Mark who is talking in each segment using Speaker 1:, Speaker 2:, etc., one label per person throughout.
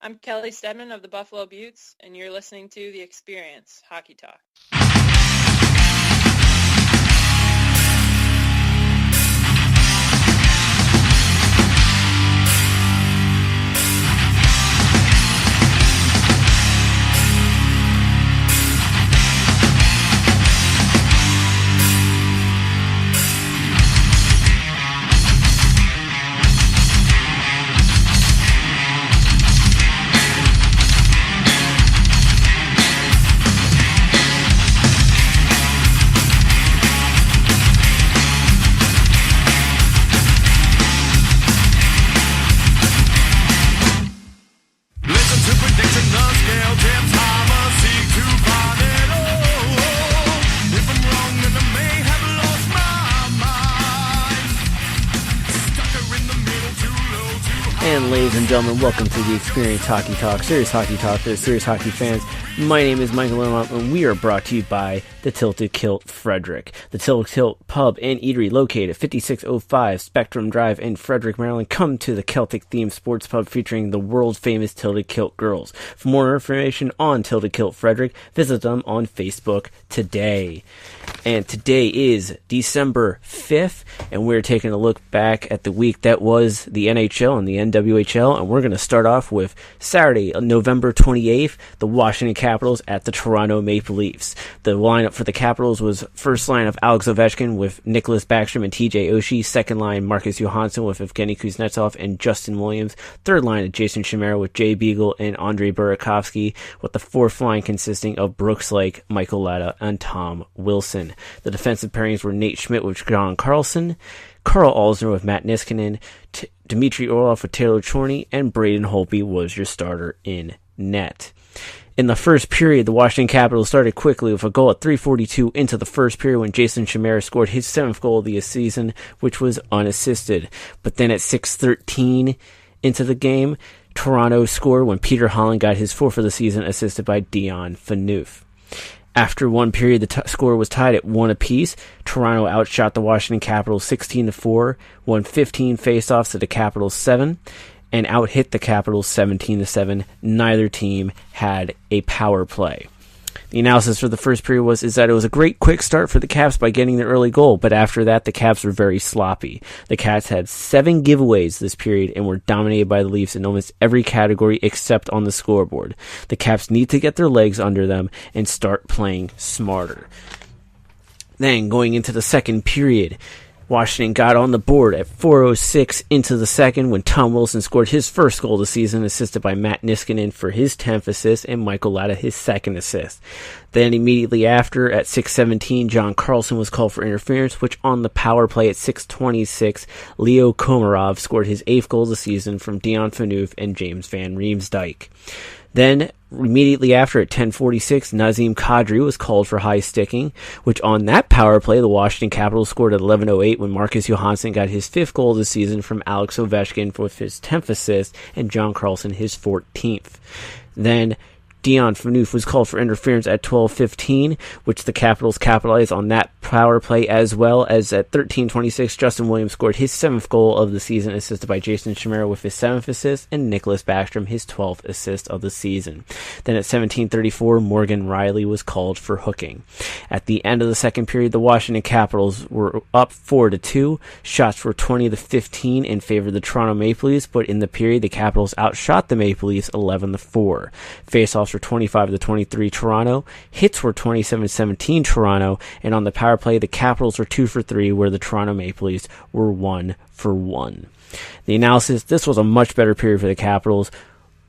Speaker 1: I'm Kelly Stedman of the Buffalo Buttes, and you're listening to the Xperience Hockey Talk.
Speaker 2: And ladies and gentlemen, welcome to the Xperience Hockey Talk, serious hockey talk for serious hockey fans. My name is Michael Lermont, and we are brought to you by the Tilted Kilt Frederick. The Tilted Kilt Pub and Eatery, located at 5605 Spectrum Drive in Frederick, Maryland. Come to the Celtic-themed sports pub featuring the world-famous Tilted Kilt girls. For more information on Tilted Kilt Frederick, visit them on Facebook today. And today is December 5th, and we're taking a look back at the week that was the NHL and the NWHL, and we're going to start off with Saturday, November 28th, the Washington Capitals at the Toronto Maple Leafs. The lineup for the Capitals was first line of Alex Ovechkin with Nicholas Backstrom and TJ Oshie, second line Marcus Johansson with Evgeny Kuznetsov and Justin Williams, third line of Jason Chimera with Jay Beagle and Andrei Burakovsky, with the fourth line consisting of Brooks Lake, Michael Latta, and Tom Wilson. The defensive pairings were Nate Schmidt with John Carlson, Carl Alsner with Matt Niskanen, Dmitry Orlov with Taylor Chorney, and Braden Holtby was your starter in net. In the first period, the Washington Capitals started quickly with a goal at 3:42 into the first period when Jason Chimera scored his 7th goal of the season, which was unassisted. But then at 6:13 into the game, Toronto scored when Peter Holland got his 4th of the season, assisted by Dion Phaneuf. After one period, the score was tied at 1 apiece. Toronto outshot the Washington Capitals 16-4, won 15 faceoffs to the Capitals 7, and out-hit the Capitals 17-7. Neither team had a power play. The analysis for the first period was that it was a great quick start for the Caps by getting the early goal, but after that, the Caps were very sloppy. The Caps had 7 giveaways this period and were dominated by the Leafs in almost every category except on the scoreboard. The Caps need to get their legs under them and start playing smarter. Then, going into the second period, Washington got on the board at 4:06 into the second when Tom Wilson scored his first goal of the season, assisted by Matt Niskanen for his 10th assist and Michael Latta his 2nd assist. Then immediately after, at 6:17, John Carlson was called for interference, which on the power play at 6:26, Leo Komarov scored his 8th goal of the season from Dion Phaneuf and James Van Riemsdyk. Then, immediately after, at 10:46, Nazem Kadri was called for high sticking, which on that power play, the Washington Capitals scored at 11:08 when Marcus Johansson got his 5th goal of the season from Alex Ovechkin with his 10th assist and John Carlson his 14th. Then, Dion Phaneuf was called for interference at 12:15, which the Capitals capitalized on that power play, as well as at 13:26, Justin Williams scored his 7th goal of the season, assisted by Jason Chimera with his 7th assist, and Nicholas Backstrom his 12th assist of the season. Then at 17:34, Morgan Riley was called for hooking. At the end of the second period, the Washington Capitals were up 4-2. Shots were 20-15 in favor of the Toronto Maple Leafs, but in the period, the Capitals outshot the Maple Leafs 11-4. Faceoffs were 25-23 Toronto. Hits were 27-17 Toronto, and on the power play, the Capitals were 2 for 3, where the Toronto Maple Leafs were 1 for 1. The analysis: this was a much better period for the Capitals.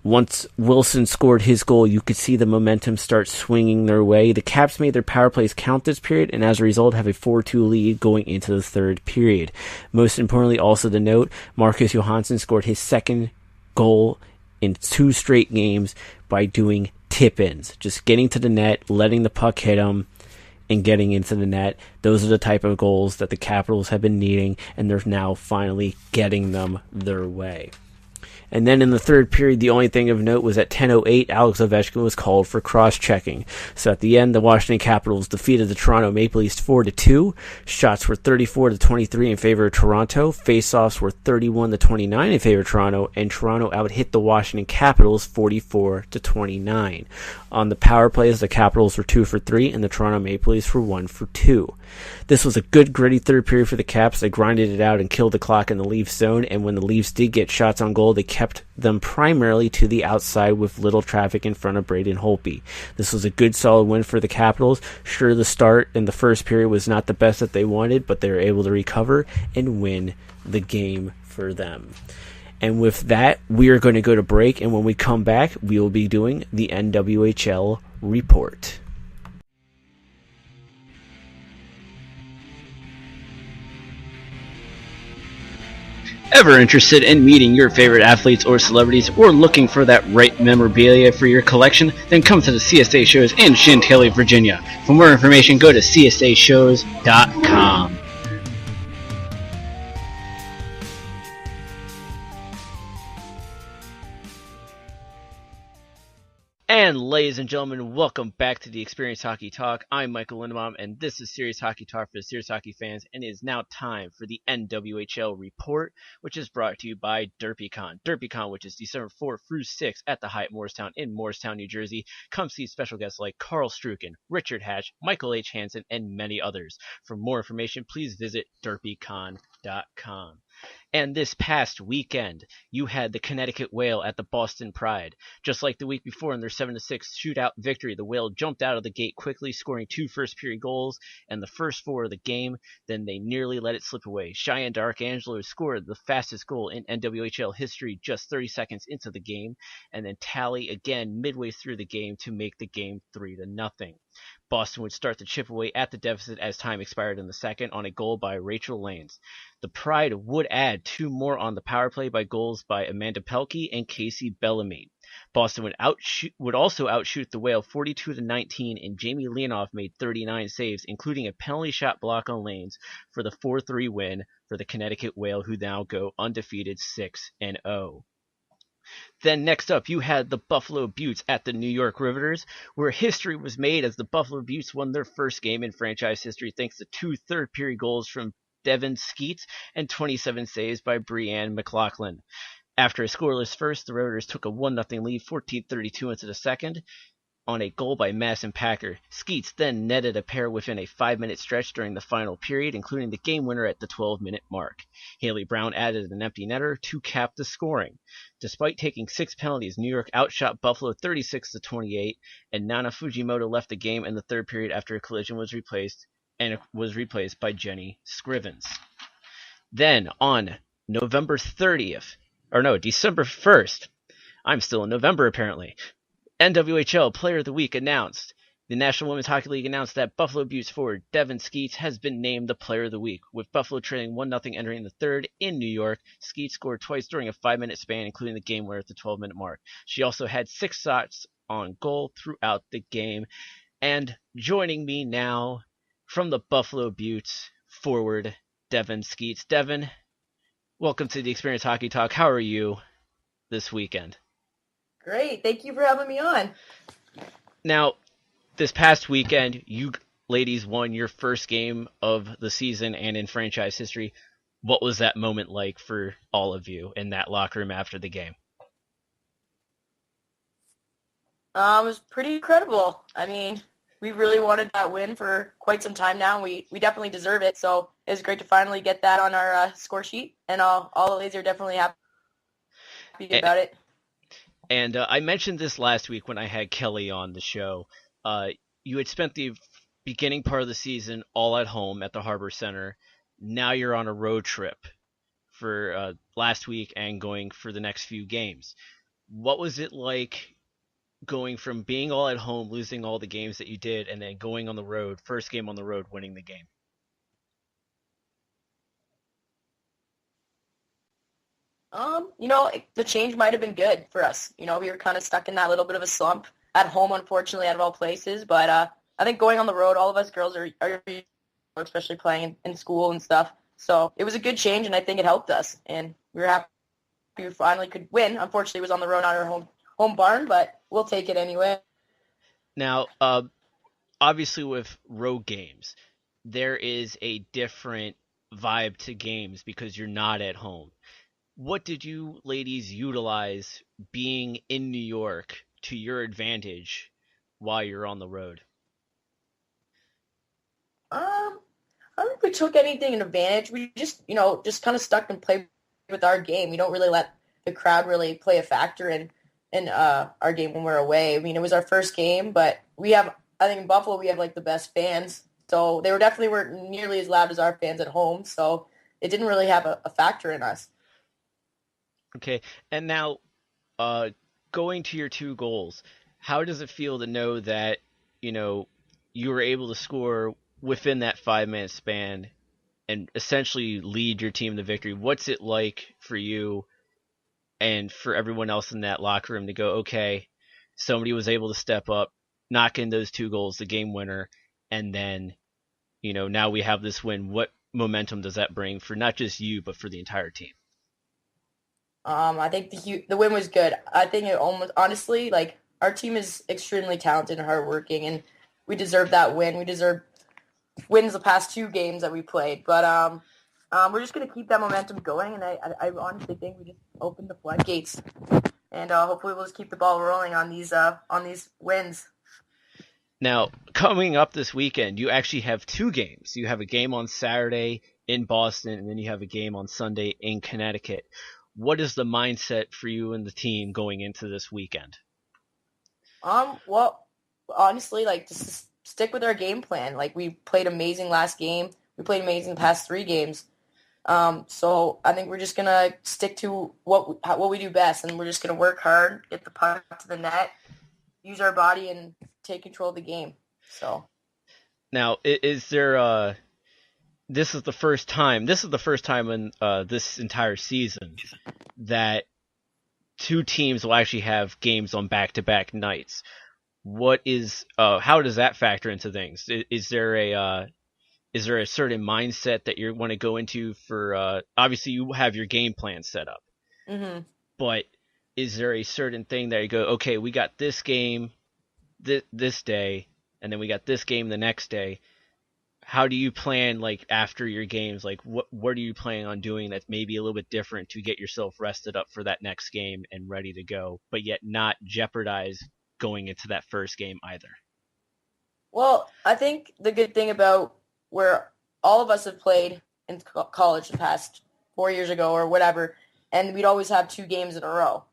Speaker 2: Once Wilson scored his goal, you could see the momentum start swinging their way. The Caps made their power plays count this period, and as a result have a 4-2 lead going into the third period. Most importantly, also to note, Marcus Johansson scored his 2nd goal in 2 straight games by doing tip-ins, just getting to the net, letting the puck hit him, and getting into the net. Those are the type of goals that the Capitals have been needing, and they're now finally getting them their way. And then in the third period, the only thing of note was at 10:08, Alex Ovechkin was called for cross-checking. So at the end, the Washington Capitals defeated the Toronto Maple Leafs 4-2. Shots were 34-23 in favor of Toronto. Face-offs were 31-29 in favor of Toronto, and Toronto out-hit the Washington Capitals 44-29. On the power plays, the Capitals were 2 for 3, and the Toronto Maple Leafs were 1 for 2. This was a good, gritty third period for the Caps. They grinded it out and killed the clock in the Leafs zone, and when the Leafs did get shots on goal, they kept them primarily to the outside with little traffic in front of Braden Holtby. This was a good, solid win for the Capitals. Sure, the start in the first period was not the best that they wanted, but they were able to recover and win the game for them. And with that, we are going to go to break, and when we come back, we will be doing the NWHL report. Ever interested in meeting your favorite athletes or celebrities, or looking for that right memorabilia for your collection? Then come to the CSA shows in Chantilly, Virginia. For more information, go to csashows.com. And ladies and gentlemen, welcome back to the Xperience Hockey Talk. I'm Michael Lindebaum, and this is Serious Hockey Talk for the Serious Hockey fans, and it is now time for the NWHL report, which is brought to you by DerpyCon. DerpyCon, which is December 4th through 6th at the Hyatt Morristown in Morristown, New Jersey. Come see special guests like Carl Strucken, Richard Hatch, Michael H. Hansen, and many others. For more information, please visit derpycon.com. And this past weekend, you had the Connecticut Whale at the Boston Pride. Just like the week before in their 7-6 shootout victory, the Whale jumped out of the gate quickly, scoring 2 first-period goals and the first 4 of the game. Then they nearly let it slip away. Cheyenne D'Arcangelo scored the fastest goal in NWHL history just 30 seconds into the game, and then tally again midway through the game to make the game 3-0. Boston would start to chip away at the deficit as time expired in the second on a goal by Rachel Lanes. The Pride would add 2 more on the power play by goals by Amanda Pelkey and Casey Bellamy. Boston would also outshoot the Whale 42-19, and Jamie Leonoff made 39 saves, including a penalty shot block on Lanes for the 4-3 win for the Connecticut Whale, who now go undefeated 6-0. Then next up, you had the Buffalo Beauts at the New York Riveters, where history was made as the Buffalo Beauts won their first game in franchise history thanks to 2 third-period goals from Devin Skeets and 27 saves by Breanne McLaughlin. After a scoreless first, the Riveters took a 1-0 lead, 14:32 into the second, on a goal by Madison Packer. Skeets then netted a pair within a 5-minute stretch during the final period, including the game winner at the 12-minute mark. Haley Brown added an empty netter to cap the scoring. Despite taking 6 penalties, New York outshot Buffalo 36-28, and Nana Fujimoto left the game in the third period after a collision was replaced by Jenny Scrivens. Then on December 1st, I'm still in November apparently, NWHL Player of the Week announced. The National Women's Hockey League announced that Buffalo Beauts forward Devin Skeets has been named the Player of the Week. With Buffalo trailing 1-0 entering the third in New York, Skeets scored twice during a 5-minute span, including the game winner at the 12-minute mark. She also had 6 shots on goal throughout the game. And joining me now from the Buffalo Beauts, forward Devin Skeets. Devin, welcome to the Xperience Hockey Talk. How are you this weekend?
Speaker 3: Great. Thank you for having me on.
Speaker 2: Now, this past weekend, you ladies won your first game of the season and in franchise history. What was that moment like for all of you in that locker room after the game?
Speaker 3: It was pretty incredible. I mean, we really wanted that win for quite some time now. We definitely deserve it. So it was great to finally get that on our score sheet, and all the ladies are definitely happy about it.
Speaker 2: And I mentioned this last week when I had Kelly on the show. You had spent the beginning part of the season all at home at the Harbor Center. Now you're on a road trip for last week and going for the next few games. What was it like going from being all at home, losing all the games that you did, and then going on the road, first game on the road, winning the game?
Speaker 3: The change might have been good for us. We were kind of stuck in that little bit of a slump at home, unfortunately, out of all places. But I think going on the road, all of us girls are especially playing in school and stuff. So it was a good change, and I think it helped us. And we were happy we finally could win. Unfortunately, it was on the road, not our home barn, but we'll take it anyway.
Speaker 2: Now, obviously with road games, there is a different vibe to games because you're not at home. What did you ladies utilize being in New York to your advantage while you're on the road?
Speaker 3: I don't think we took anything in advantage. We just kind of stuck and played with our game. We don't really let the crowd really play a factor in our game when we're away. I mean, it was our first game, but I think in Buffalo we have like the best fans, so they weren't nearly as loud as our fans at home. So it didn't really have a factor in us.
Speaker 2: Okay, and now going to your two goals, how does it feel to know that you were able to score within that 5 minute span and essentially lead your team to victory? What's it like for you and for everyone else in that locker room to go, okay, somebody was able to step up, knock in those two goals, the game winner, and then, now we have this win. What momentum does that bring for not just you, but for the entire team?
Speaker 3: I think the win was good. I think it almost honestly, like, our team is extremely talented and hardworking, and we deserve that win. We deserve wins the past two games that we played, but we're just gonna keep that momentum going, and I honestly think we just opened the floodgates, and hopefully we'll just keep the ball rolling on these wins.
Speaker 2: Now, coming up this weekend, you actually have two games. You have a game on Saturday in Boston, and then you have a game on Sunday in Connecticut. What is the mindset for you and the team going into this weekend?
Speaker 3: Well, honestly, like, just stick with our game plan. Like, we played amazing last game. We played amazing the past three games. So I think we're just gonna stick to what we do best, and we're just gonna work hard, get the puck to the net, use our body, and take control of the game. So
Speaker 2: now, is there this is the first time in this entire season that two teams will actually have games on back-to-back nights. What is how does that factor into things? Is there a certain mindset that you want to go into for obviously you have your game plan set up,
Speaker 3: hmm
Speaker 2: but is there a certain thing that you go, okay, we got this game this day, and then we got this game the next day? How do you plan, like, after your games? Like, what are you planning on doing that's maybe a little bit different to get yourself rested up for that next game and ready to go, but yet not jeopardize going into that first game either?
Speaker 3: Well, I think the good thing about where all of us have played in college the past 4 years ago or whatever, and we'd always have two games in a row.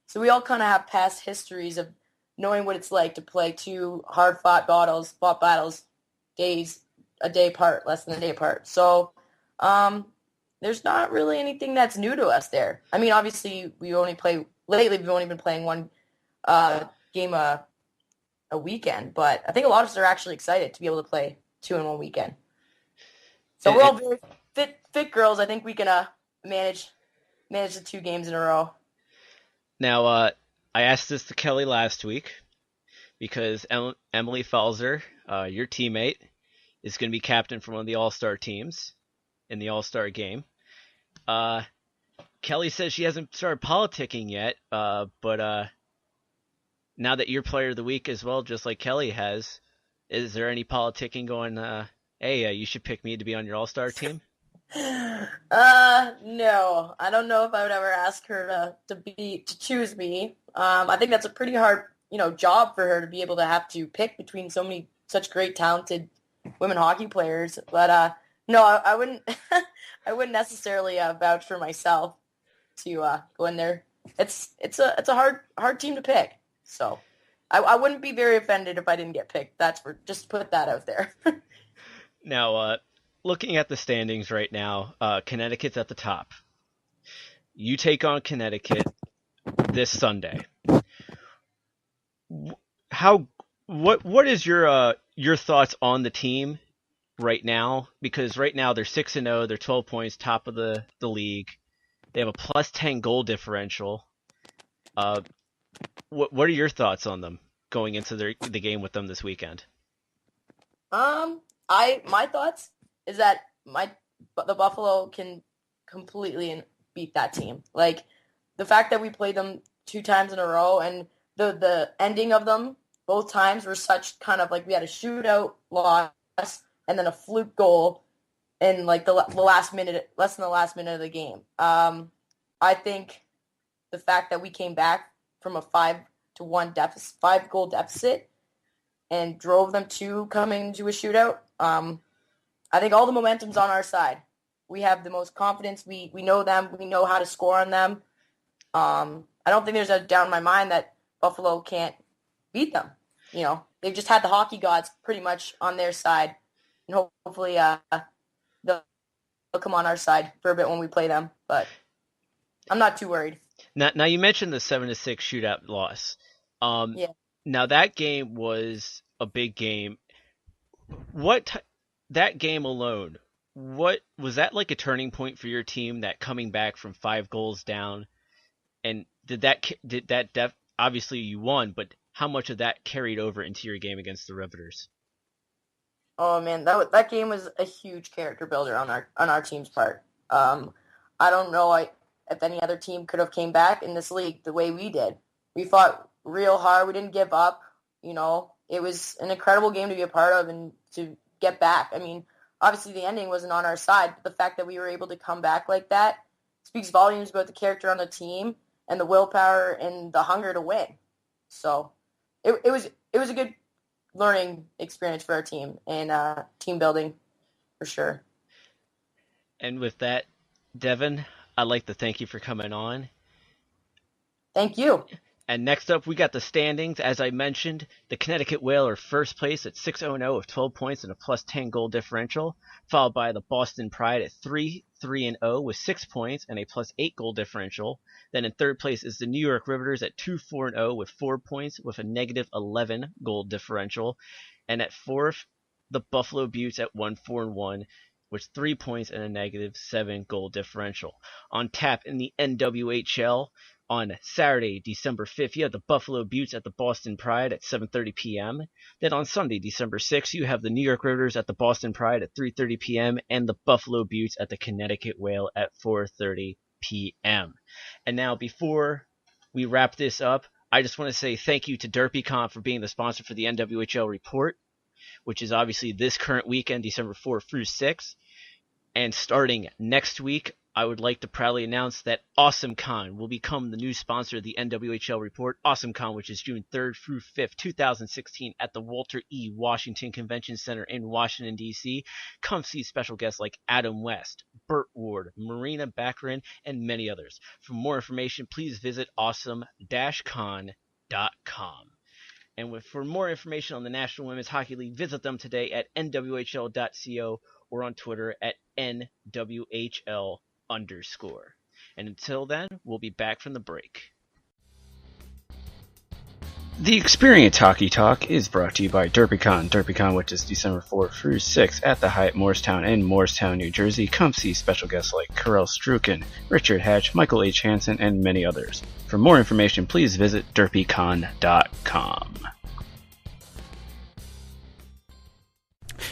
Speaker 3: So we all kind of have past histories of knowing what it's like to play two hard-fought battles, a day apart, less than a day apart. So there's not really anything that's new to us there. I mean, obviously, we've only been playing one game a weekend, but I think a lot of us are actually excited to be able to play two in one weekend. So we're all very fit girls. I think we can manage the two games in a row.
Speaker 2: Now, I asked this to Kelly last week because Emily Falzer, your teammate, is going to be captain for one of the All-Star teams in the All-Star game. Kelly says she hasn't started politicking yet, but now that you're player of the week as well, just like Kelly has, is there any politicking going, hey, you should pick me to be on your All-Star team?
Speaker 3: No. I don't know if I would ever ask her to choose me. I think that's a pretty hard, job for her to be able to have to pick between such great, talented women hockey players. But no, I wouldn't. I wouldn't necessarily vouch for myself to go in there. It's a hard team to pick. So I wouldn't be very offended if I didn't get picked. Just to put that out there.
Speaker 2: Now, looking at the standings right now, Connecticut's at the top. You take on Connecticut this Sunday. What is your thoughts on the team right now? Because right now they're 6-0, they're 12 points, top of the league. They have a +10 goal differential. What are your thoughts on them going into the game with them this weekend?
Speaker 3: My thoughts is that the Buffalo can completely beat that team. Like, the fact that we played them 2 times in a row and the ending of them both times were such kind of like we had a shootout loss and then a fluke goal in like the last minute, less than the last minute of the game. I think the fact that we came back from a 5-1 deficit, 5-goal deficit, and drove them to coming to a shootout. I think all the momentum's on our side. We have the most confidence. We know them. We know how to score on them. I don't think there's a doubt in my mind that Buffalo can't beat them. You know, they've just had the hockey gods pretty much on their side, and hopefully they'll come on our side for a bit when we play them. But I'm not too worried.
Speaker 2: Now you mentioned the 7-6 shootout loss.
Speaker 3: Yeah.
Speaker 2: Now that game was a big game. That game alone, what was that like a turning point for your team? That coming back from 5 goals down, and did that obviously you won, but how much of that carried over into your game against the Riveters?
Speaker 3: Oh man, that game was a huge character builder on our team's part. I don't know if any other team could have came back in this league the way we did. We fought real hard. We didn't give up. You know, it was an incredible game to be a part of and to get back. I mean, obviously the ending wasn't on our side, but the fact that we were able to come back like that speaks volumes about the character on the team and the willpower and the hunger to win. So it was a good learning experience for our team and team building for sure.
Speaker 2: And with that, Devin, I'd like to thank you for coming on.
Speaker 3: Thank you.
Speaker 2: And next up, we got the standings. As I mentioned, the Connecticut Whale are first place at 6-0 with 12 points and a plus 10 goal differential, followed by the Boston Pride at 3-3-0 with 6 points and a plus 8 goal differential. Then in third place is the New York Riveters at 2-4-0 with 4 points with a negative 11 goal differential. And at fourth, the Buffalo Beauts at 1-4-1 with 3 points and a negative 7 goal differential. On tap in the NWHL, on Saturday, December 5th, you have the Buffalo Beauts at the Boston Pride at 7:30 p.m. Then on Sunday, December 6th, you have the New York Riveters at the Boston Pride at 3:30 p.m. and the Buffalo Beauts at the Connecticut Whale at 4:30 p.m. And now, before we wrap this up, I just want to say thank you to DerpyCon for being the sponsor for the NWHL Report, which is obviously this current weekend, December 4th through 6th. And starting next week, I would like to proudly announce that AwesomeCon will become the new sponsor of the NWHL Report. AwesomeCon, which is June 3rd through 5th, 2016 at the Walter E. Washington Convention Center in Washington, D.C. Come see special guests like Adam West, Burt Ward, Marina Baccarin, and many others. For more information, please visit awesome-con.com. And for more information on the National Women's Hockey League, visit them today at nwhl.co or on Twitter at nwhl_. And until then, we'll be back from the break. The Xperience Hockey Talk is brought to you by DerpyCon. DerpyCon, which is December 4th through 6th at the Hyatt Morristown in Morristown, New Jersey. Come see special guests like Karel Struken, Richard Hatch, Michael H. Hansen, and many others. For more information, please visit derpycon.com.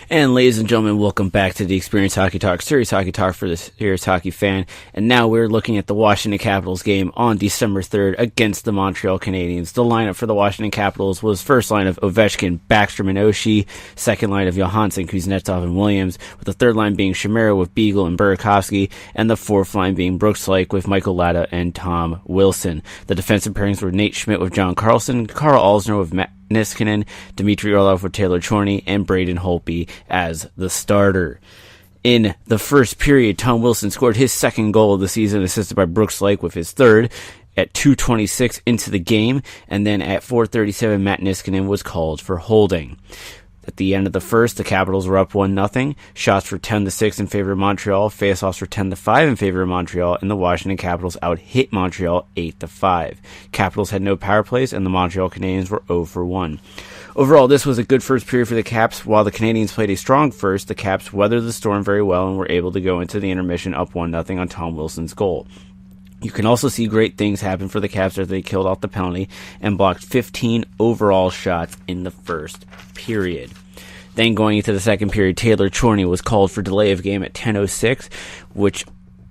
Speaker 2: And ladies and gentlemen, welcome back to the Xperience Hockey Talk, serious hockey talk for the serious hockey fan. And now we're looking at the Washington Capitals game on December 3rd against the Montreal Canadiens. The lineup for the Washington Capitals was first line of Ovechkin, Backstrom, and Oshie, second line of Johansson, Kuznetsov, and Williams, with the third line being Chimera with Beagle and Burakovsky, and the fourth line being Brooks Lake with Michael Latta and Tom Wilson. The defensive pairings were Nate Schmidt with John Carlson, Carl Alsner with Matt Niskanen, Dmitry Orlov with Taylor Chorney, and Braden Holtby as the starter. In the first period, Tom Wilson scored his second goal of the season, assisted by Brooks Lake with his third at 2:26 into the game, and then at 4:37, Matt Niskanen was called for holding. At the end of the first, the Capitals were up 1-0. Shots were 10-6 in favor of Montreal. Faceoffs were 10-5 in favor of Montreal, and the Washington Capitals out-hit Montreal 8-5. Capitals had no power plays, and the Montreal Canadiens were 0-1. Overall, this was a good first period for the Caps. While the Canadiens played a strong first, the Caps weathered the storm very well and were able to go into the intermission up 1-0 on Tom Wilson's goal. You can also see great things happen for the Caps as they killed off the penalty and blocked 15 overall shots in the first period. Then going into the second period, Taylor Chorney was called for delay of game at 10:06, which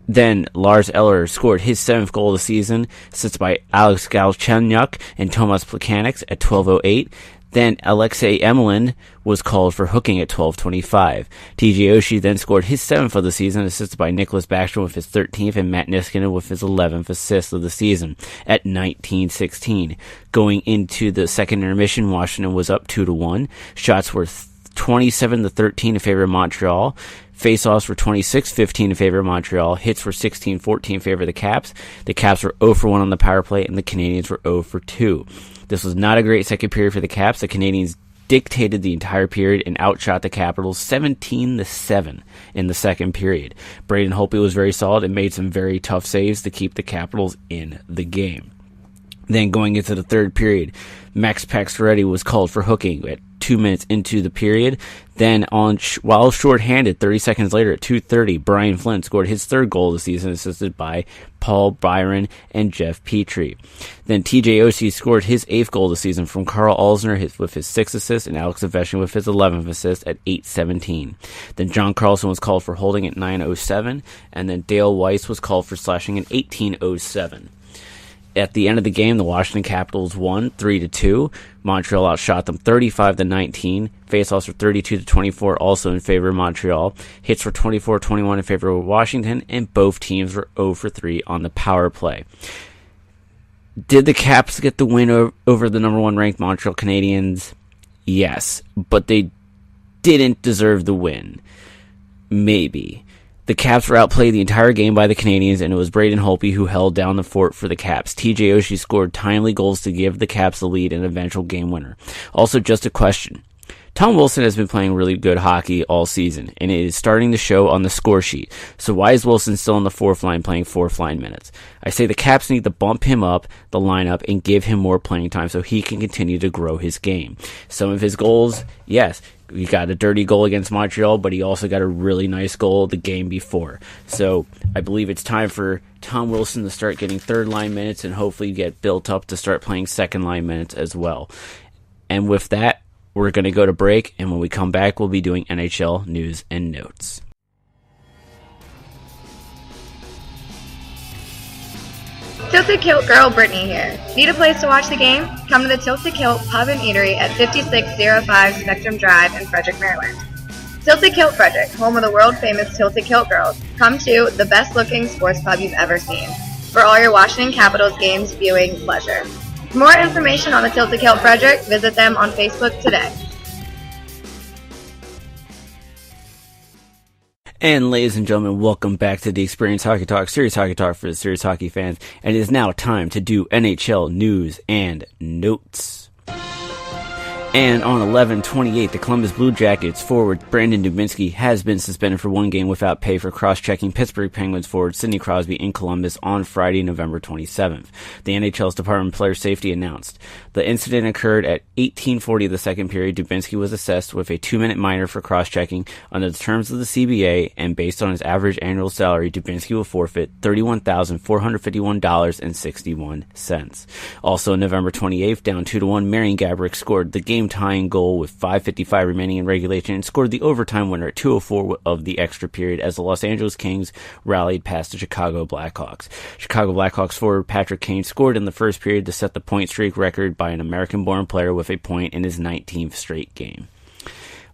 Speaker 2: Then Lars Eller scored his 7th goal of the season, assisted by Alex Galchenyuk and Tomas Plekanec at 12:08. Then Alexei Emelin was called for hooking at 12:25. TJ Oshie then scored his 7th of the season, assisted by Nicholas Backstrom with his 13th and Matt Niskanen with his 11th assist of the season at 19:16. Going into the second intermission, Washington was up 2-1. Shots were 27-13 in favor of Montreal. Faceoffs were 26-15 in favor of Montreal. Hits were 16-14 in favor of the Caps. The Caps were 0-for-1 on the power play, and the Canadiens were 0-for-2. This was not a great second period for the Caps. The Canadiens dictated the entire period and outshot the Capitals 17-7 in the second period. Braden Holtby was very solid and made some very tough saves to keep the Capitals in the game. Then going into the third period, Max Pacioretty was called for hooking at 2 minutes into the period. Then, while shorthanded, 30 seconds later at 2:30, Brian Flynn scored his 3rd goal of the season, assisted by Paul Byron and Jeff Petrie. Then TJ Oshie scored his 8th goal of the season from Carl Alzner with his 6th assist and Alex Ovechkin with his 11th assist at 8:17. Then John Carlson was called for holding at 9:07, and then Dale Weiss was called for slashing at 18:07. At the end of the game, the Washington Capitals won 3-2. Montreal outshot them 35-19. Faceoffs were 32-24, also in favor of Montreal. Hits were 24-21 in favor of Washington, and both teams were 0-for-3 on the power play. Did the Caps get the win over the number 1 ranked Montreal Canadiens? Yes, but they didn't deserve the win. Maybe. The Caps were outplayed the entire game by the Canadiens, and it was Braden Holtby who held down the fort for the Caps. TJ Oshie scored timely goals to give the Caps the lead and eventual game winner. Also, just a question. Tom Wilson has been playing really good hockey all season, and it is starting to show on the score sheet. So why is Wilson still on the 4th line playing 4th line minutes? I say the Caps need to bump him up the lineup and give him more playing time so he can continue to grow his game. Some of his goals, yes, he got a dirty goal against Montreal, but he also got a really nice goal the game before. So I believe it's time for Tom Wilson to start getting 3rd line minutes and hopefully get built up to start playing 2nd line minutes as well. And with that, we're going to go to break, and when we come back, we'll be doing NHL news and notes.
Speaker 4: Tilted Kilt girl Brittany here. Need a place to watch the game? Come to the Tilted Kilt Pub and Eatery at 5605 Spectrum Drive in Frederick, Maryland. Tilted Kilt Frederick, home of the world-famous Tilted Kilt girls. Come to the best-looking sports pub you've ever seen for all your Washington Capitals games viewing pleasure. For more information on the Tilted Kilt Frederick, visit them on Facebook today.
Speaker 2: And ladies and gentlemen, welcome back to the Xperience Hockey Talk, serious hockey talk for the serious hockey fans. And it is now time to do NHL news and notes. And on 11/28, the Columbus Blue Jackets forward Brandon Dubinsky has been suspended for 1 game without pay for cross-checking Pittsburgh Penguins forward Sidney Crosby in Columbus on Friday, November 27th. The NHL's Department of Player Safety announced. The incident occurred at 18:40 of the second period. Dubinsky was assessed with a 2-minute minor for cross-checking under the terms of the CBA, and based on his average annual salary, Dubinsky will forfeit $31,451.61. Also on November 28th, down 2-1, Marian Gaborik scored the game-tying goal with 5:55 remaining in regulation and scored the overtime winner at 2:04 of the extra period as the Los Angeles Kings rallied past the Chicago Blackhawks. Chicago Blackhawks forward Patrick Kane scored in the first period to set the point streak record by an American-born player with a point in his 19th straight game.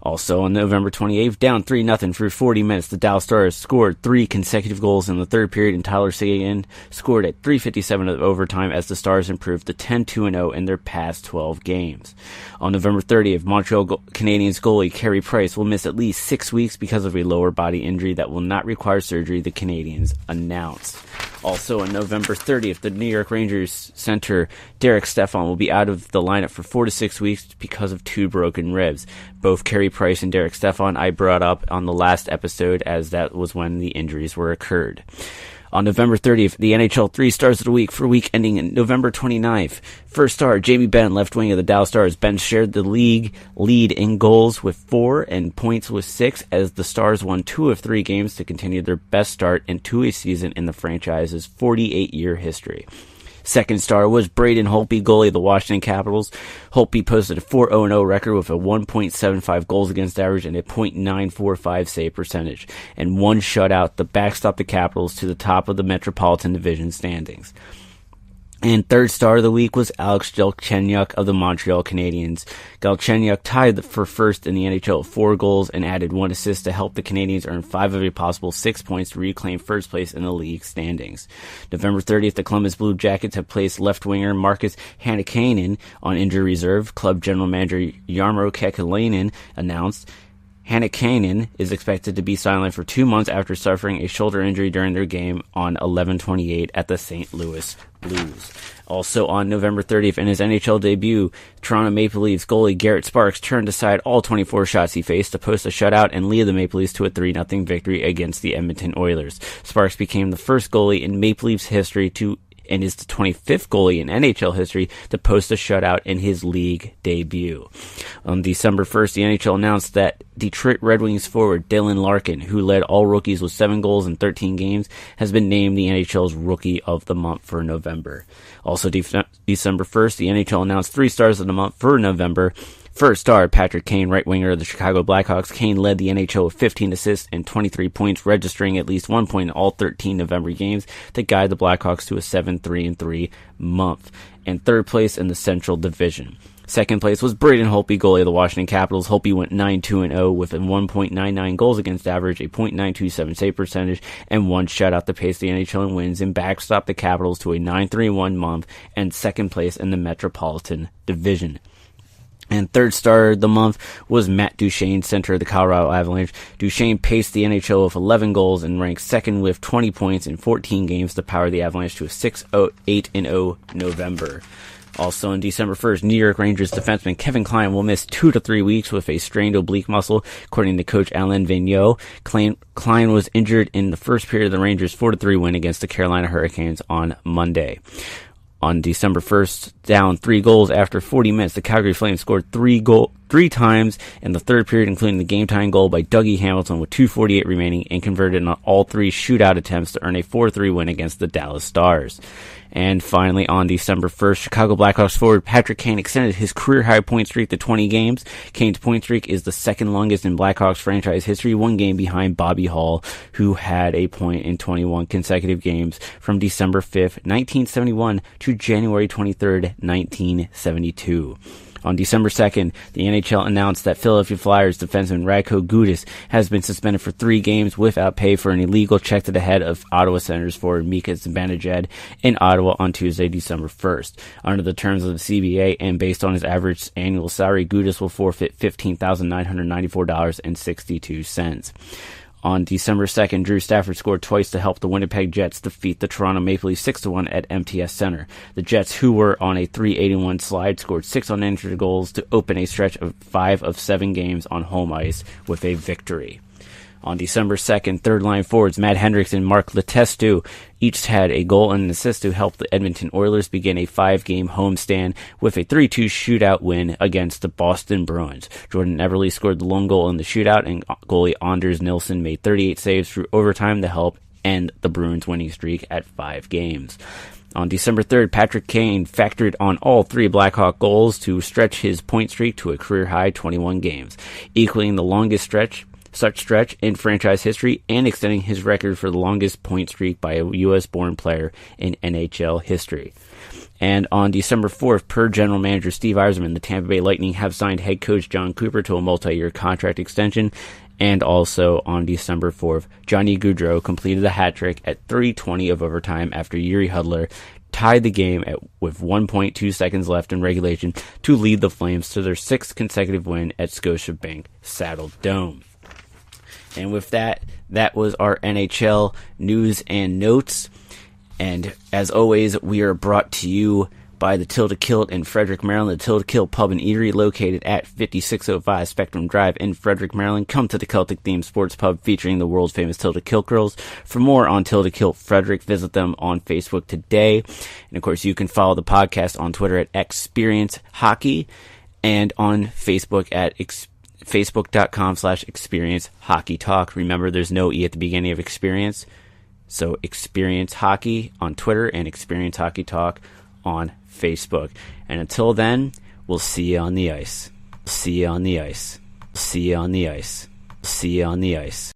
Speaker 2: Also on November 28th, down 3-0 through 40 minutes, the Dallas Stars scored 3 consecutive goals in the third period, and Tyler Seguin scored at 3:57 of overtime as the Stars improved to 10-2-0 in their past 12 games. On November 30th, Montreal Canadiens goalie Carey Price will miss at least 6 weeks because of a lower body injury that will not require surgery, the Canadiens announced. Also on November 30th, the New York Rangers center Derek Stepan will be out of the lineup for 4 to 6 weeks because of 2 broken ribs. Both Carey Price and Derek Stepan I brought up on the last episode, as that was when the injuries were occurred. On November 30th, the NHL 3 Stars of the Week for week ending in November 29th. First star, Jamie Benn, left wing of the Dallas Stars. Benn shared the league lead in goals with 4 and points with 6 as the Stars won 2 of 3 games to continue their best start into a season in the franchise's 48-year history. Second star was Braden Holtby, goalie of the Washington Capitals. Holtby posted a 4-0 record with a 1.75 goals against average and a .945 save percentage, and one shutout that backstopped the Capitals to the top of the Metropolitan Division standings. And third star of the week was Alex Galchenyuk of the Montreal Canadiens. Galchenyuk tied for first in the NHL with 4 goals and added 1 assist to help the Canadiens earn 5 of a possible 6 points to reclaim first place in the league standings. November 30th, the Columbus Blue Jackets have placed left winger Marcus Hannikainen on injury reserve. Club general manager Jarmo Kekalainen announced Hannikainen is expected to be sidelined for 2 months after suffering a shoulder injury during their game on 11/28 at the St. Louis Blues. Also on November 30th, in his NHL debut, Toronto Maple Leafs goalie Garrett Sparks turned aside all 24 shots he faced to post a shutout and lead the Maple Leafs to a 3-0 victory against the Edmonton Oilers. Sparks became the first goalie in Maple Leafs history and is the 25th goalie in NHL history to post a shutout in his league debut. On December 1st, the NHL announced that Detroit Red Wings forward Dylan Larkin, who led all rookies with 7 goals in 13 games, has been named the NHL's Rookie of the Month for November. Also, December 1st, the NHL announced 3 stars of the month for November. First star, Patrick Kane, right winger of the Chicago Blackhawks. Kane led the NHL with 15 assists and 23 points, registering at least 1 point in all 13 November games to guide the Blackhawks to a 7-3-3 month, and third place in the Central Division. Second place was Braden Holtby, goalie of the Washington Capitals. Holtby went 9-2-0 with a 1.99 goals against average, a .927 save percentage, and 1 shutout to pace the NHL in wins and backstop the Capitals to a 9-3-1 month and second place in the Metropolitan Division. And third star of the month was Matt Duchene, center of the Colorado Avalanche. Duchene paced the NHL with 11 goals and ranked second with 20 points in 14 games to power the Avalanche to a 6-8-0 November. Also on December 1st, New York Rangers defenseman Kevin Klein will miss 2 to 3 weeks with a strained oblique muscle, according to coach Alain Vigneault. Klein was injured in the first period of the Rangers' 4-3 win against the Carolina Hurricanes on Monday. On December 1st, down 3 goals after 40 minutes, the Calgary Flames scored 3 times in the third period, including the game-tying goal by Dougie Hamilton with 2:48 remaining, and converted on all 3 shootout attempts to earn a 4-3 win against the Dallas Stars. And finally, on December 1st, Chicago Blackhawks forward Patrick Kane extended his career-high point streak to 20 games. Kane's point streak is the second longest in Blackhawks franchise history, 1 game behind Bobby Hull, who had a point in 21 consecutive games from December 5th, 1971 to January 23rd, 1972. On December 2nd, the NHL announced that Philadelphia Flyers defenseman Radko Gudas has been suspended for 3 games without pay for an illegal check to the head of Ottawa Senators forward Mika Zibanejad in Ottawa on Tuesday, December 1st. Under the terms of the CBA and based on his average annual salary, Gudas will forfeit $15,994.62. On December 2nd, Drew Stafford scored twice to help the Winnipeg Jets defeat the Toronto Maple Leafs 6-1 at MTS Center. The Jets, who were on a 381 slide, scored 6 unanswered goals to open a stretch of 5 of 7 games on home ice with a victory. On December 2nd, third-line forwards Matt Hendricks and Mark Letestu each had a goal and an assist to help the Edmonton Oilers begin a 5-game homestand with a 3-2 shootout win against the Boston Bruins. Jordan Everly scored the lone goal in the shootout, and goalie Anders Nilsson made 38 saves through overtime to help end the Bruins' winning streak at 5 games. On December 3rd, Patrick Kane factored on all 3 Blackhawk goals to stretch his point streak to a career-high 21 games, equaling the longest such stretch in franchise history and extending his record for the longest point streak by a U.S.-born player in NHL history. And on December 4th, per general manager Steve Yzerman, the Tampa Bay Lightning have signed head coach John Cooper to a multi-year contract extension. And also on December 4th, Johnny Gaudreau completed a hat trick at 3:20 of overtime after Yuri Hudler tied the game with 1.2 seconds left in regulation to lead the Flames to their 6th consecutive win at Scotiabank Saddle Dome. And with that was our NHL news and notes. And as always, we are brought to you by the Tilda Kilt in Frederick, Maryland. The Tilda Kilt Pub and Eatery, located at 5605 Spectrum Drive in Frederick, Maryland. Come to the Celtic-themed sports pub featuring the world's famous Tilda Kilt girls. For more on Tilda Kilt Frederick, visit them on Facebook today. And of course, you can follow the podcast on Twitter at Xperience Hockey and on Facebook at Facebook.com/Xperience Hockey Talk. Remember, there's no E at the beginning of Experience, So Xperience Hockey on Twitter and Xperience Hockey Talk on Facebook. And until then, we'll see you on the ice. See you on the ice. See you on the ice. See you on the ice.